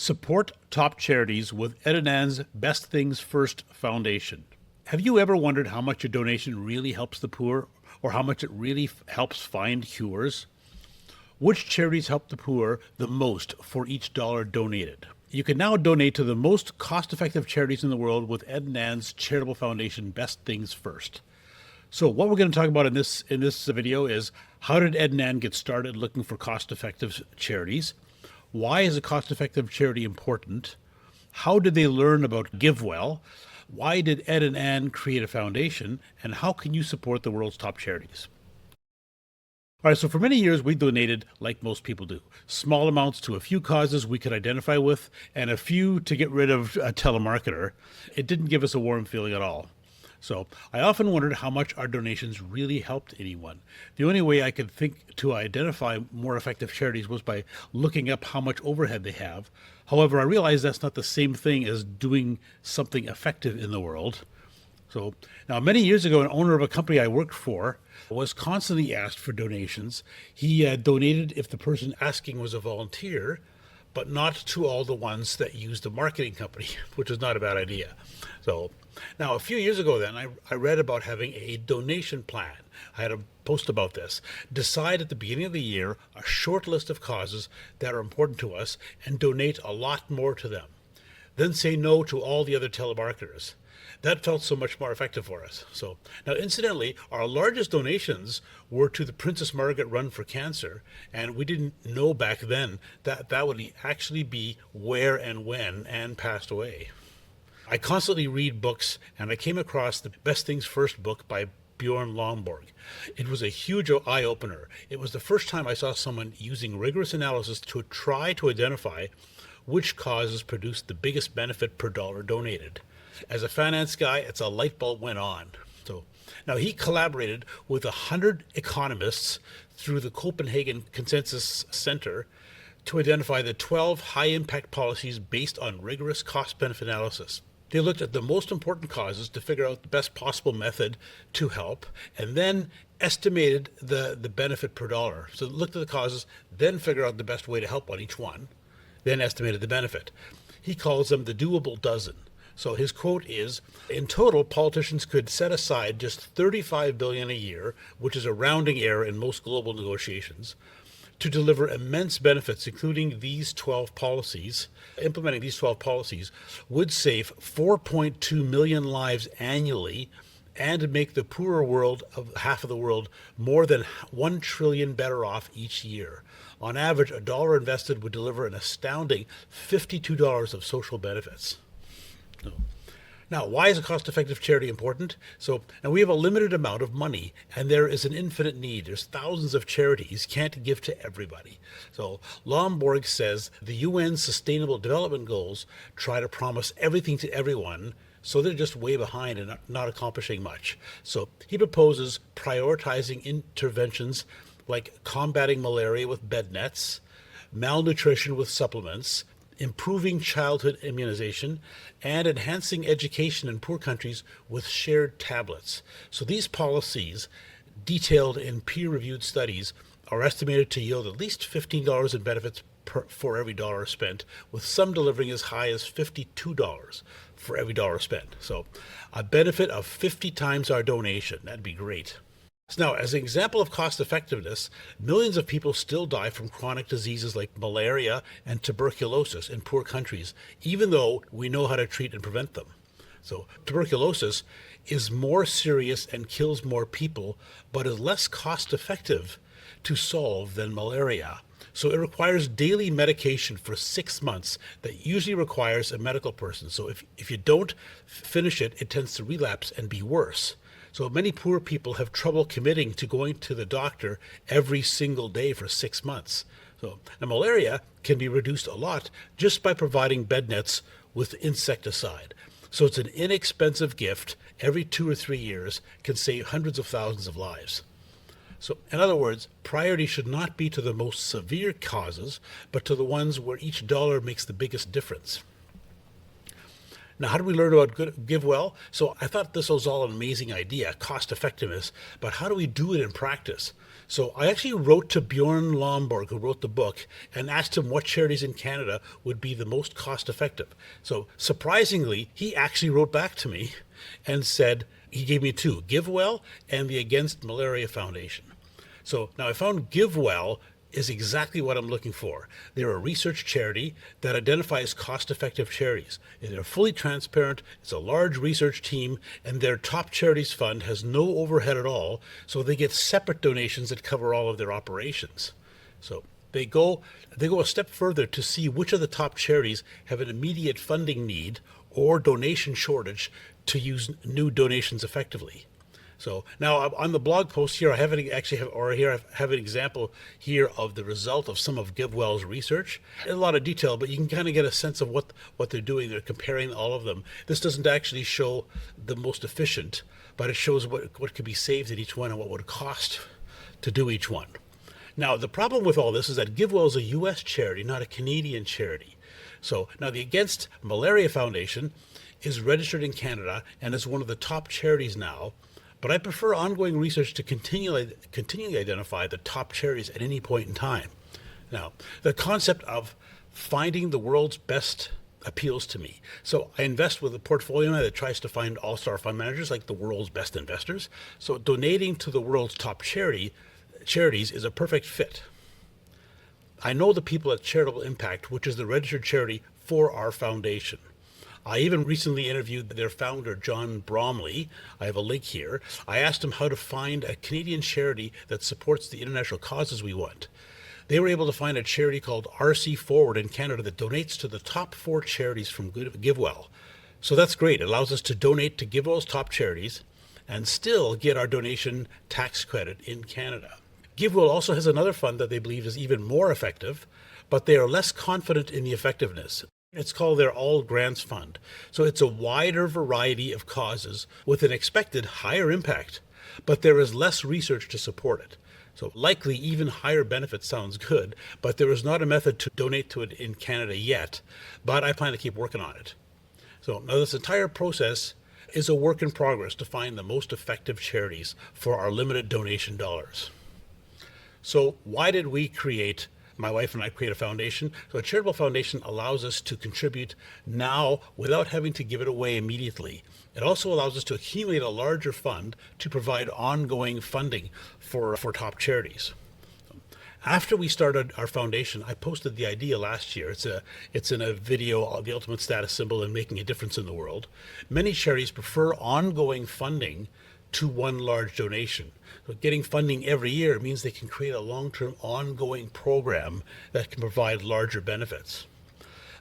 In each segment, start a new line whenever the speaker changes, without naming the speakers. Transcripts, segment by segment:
Support top charities with Ed and Ann's Best Things First Foundation. Have you ever wondered how much a donation really helps the poor, or how much it really helps find cures? Which charities help the poor the most for each dollar donated? You can now donate to the most cost-effective charities in the world with Ed and Ann's Charitable Foundation Best Things First. So what we're going to talk about in this video is, how did Ed and Ann get started looking for cost-effective charities? Why is a cost-effective charity important? How did they learn about GiveWell? Why did Ed and Ann create a foundation? And how can you support the world's top charities? All right, so for many years, we donated like most people do. Small amounts to a few causes we could identify with, and a few to get rid of a telemarketer. It didn't give us a warm feeling at all. So I often wondered how much our donations really helped anyone. The only way I could think to identify more effective charities was by looking up how much overhead they have. However, I realized that's not the same thing as doing something effective in the world. So now, many years ago, an owner of a company I worked for was constantly asked for donations. He donated if the person asking was a volunteer, but not to all the ones that used a marketing company, which is not a bad idea. So now, a few years ago then, I read about having a donation plan. I had a post about this. Decide at the beginning of the year a short list of causes that are important to us and donate a lot more to them. Then say no to all the other telemarketers. That felt so much more effective for us. So now, incidentally, our largest donations were to the Princess Margaret Run for Cancer, and we didn't know back then that that would actually be where and when Anne passed away. I constantly read books, and I came across the Best Things First book by Bjorn Lomborg. It was a huge eye-opener. It was the first time I saw someone using rigorous analysis to try to identify which causes produced the biggest benefit per dollar donated. As a finance guy, it's a light bulb went on. So now, he collaborated with 100 economists through the Copenhagen Consensus Center to identify the 12 high-impact policies based on rigorous cost-benefit analysis. They looked at the most important causes to figure out the best possible method to help, and then estimated the benefit per dollar. So looked at the causes, then figured out the best way to help on each one, then estimated the benefit. He calls them the doable dozen. So his quote is, in total, politicians could set aside just $35 billion a year, which is a rounding error in most global negotiations, to deliver immense benefits, including these 12 policies. Implementing these 12 policies would save 4.2 million lives annually and make the poorer world of half of the world more than 1 trillion better off each year. On average, a dollar invested would deliver an astounding $52 of social benefits. Now, why is a cost-effective charity important? So now we have a limited amount of money, and there is an infinite need. There's thousands of charities, can't give to everybody. So Lomborg says the UN's Sustainable Development Goals try to promise everything to everyone, so they're just way behind and not accomplishing much. So he proposes prioritizing interventions like combating malaria with bed nets, malnutrition with supplements, improving childhood immunization, and enhancing education in poor countries with shared tablets. So these policies, detailed in peer-reviewed studies, are estimated to yield at least $15 in benefits for every dollar spent, with some delivering as high as $52 for every dollar spent. So a benefit of 50 times our donation. That'd be great. Now, as an example of cost effectiveness, millions of people still die from chronic diseases like malaria and tuberculosis in poor countries, even though we know how to treat and prevent them. So tuberculosis is more serious and kills more people, but is less cost effective to solve than malaria. So it requires daily medication for 6 months that usually requires a medical person. So if you don't finish it, it tends to relapse and be worse. So many poor people have trouble committing to going to the doctor every single day for 6 months. So now, malaria can be reduced a lot just by providing bed nets with insecticide. So it's an inexpensive gift. Every 2 or 3 years can save hundreds of thousands of lives. So in other words, priority should not be to the most severe causes, but to the ones where each dollar makes the biggest difference. Now, how do we learn about GiveWell? So I thought this was all an amazing idea, cost effectiveness, but how do we do it in practice? So I actually wrote to Bjorn Lomborg, who wrote the book, and asked him what charities in Canada would be the most cost effective. So surprisingly, he actually wrote back to me and said, he gave me two, GiveWell and the Against Malaria Foundation. So now I found GiveWell is exactly what I'm looking for. They're a research charity that identifies cost-effective charities. They're fully transparent, it's a large research team, and their top charities fund has no overhead at all, so they get separate donations that cover all of their operations. So they go a step further to see which of the top charities have an immediate funding need or donation shortage to use new donations effectively. So now on the blog post here, I have an example here of the result of some of GiveWell's research. A lot of detail, but you can kind of get a sense of what they're doing. They're comparing all of them. This doesn't actually show the most efficient, but it shows what could be saved in each one and what would cost to do each one. Now, the problem with all this is that GiveWell is a U.S. charity, not a Canadian charity. So now the Against Malaria Foundation is registered in Canada and is one of the top charities now. But I prefer ongoing research to continually identify the top charities at any point in time. Now, the concept of finding the world's best appeals to me. So I invest with a portfolio that tries to find all-star fund managers like the world's best investors. So donating to the world's top charities is a perfect fit. I know the people at Charitable Impact, which is the registered charity for our foundation. I even recently interviewed their founder, John Bromley. I have a link here. I asked him how to find a Canadian charity that supports the international causes we want. They were able to find a charity called RC Forward in Canada that donates to the top 4 charities from GiveWell. So that's great. It allows us to donate to GiveWell's top charities and still get our donation tax credit in Canada. GiveWell also has another fund that they believe is even more effective, but they are less confident in the effectiveness. It's called their All Grants Fund. So it's a wider variety of causes with an expected higher impact, but there is less research to support it. So likely even higher benefits sounds good, but there is not a method to donate to it in Canada yet, but I plan to keep working on it. So now this entire process is a work in progress to find the most effective charities for our limited donation dollars. So why did my wife and I create a foundation? So a charitable foundation allows us to contribute now without having to give it away immediately. It also allows us to accumulate a larger fund to provide ongoing funding for top charities. After we started our foundation, I posted the idea last year. It's in a video, The Ultimate Status Symbol and Making a Difference in the World. Many charities prefer ongoing funding to one large donation. So getting funding every year means they can create a long-term ongoing program that can provide larger benefits.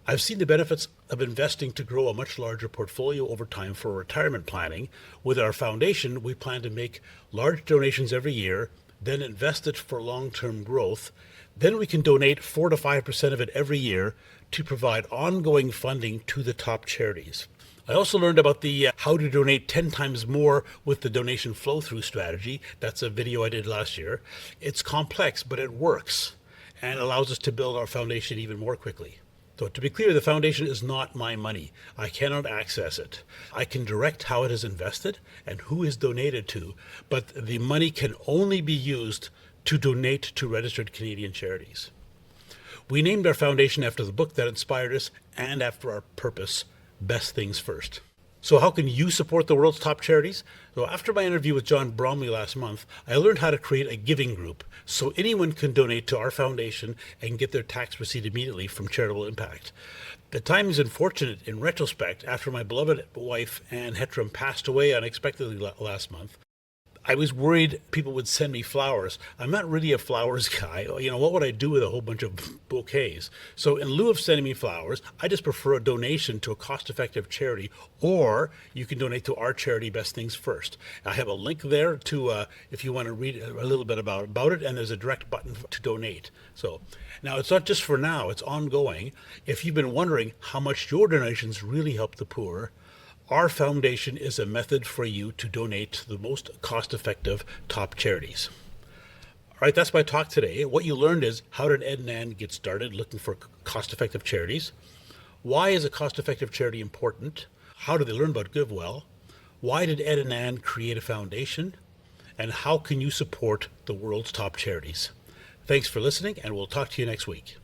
I've seen the benefits of investing to grow a much larger portfolio over time for retirement planning. With our foundation, we plan to make large donations every year, then invest it for long-term growth. Then we can donate 4 to 5% of it every year to provide ongoing funding to the top charities. I also learned about the how to donate 10 times more with the donation flow-through strategy. That's a video I did last year. It's complex, but it works and allows us to build our foundation even more quickly. So to be clear, the foundation is not my money. I cannot access it. I can direct how it is invested and who is donated to, but the money can only be used to donate to registered Canadian charities. We named our foundation after the book that inspired us and after our purpose, Best Things First. So how can you support the world's top charities? So after my interview with John Bromley last month, I learned how to create a giving group so anyone can donate to our foundation and get their tax receipt immediately from Charitable Impact. The timing is unfortunate in retrospect after my beloved wife, Ann Hetram, passed away unexpectedly last month. I was worried people would send me flowers. I'm not really a flowers guy. What would I do with a whole bunch of bouquets? So in lieu of sending me flowers, I just prefer a donation to a cost-effective charity, or you can donate to our charity, Best Things First. I have a link there to if you want to read a little bit about it, and there's a direct button to donate. So now it's not just for now, it's ongoing. If you've been wondering how much your donations really help the poor, our foundation is a method for you to donate to the most cost-effective top charities. All right, that's my talk today. What you learned is, how did Ed and Ann get started looking for cost-effective charities? Why is a cost-effective charity important? How did they learn about GiveWell? Why did Ed and Ann create a foundation? And how can you support the world's top charities? Thanks for listening, and we'll talk to you next week.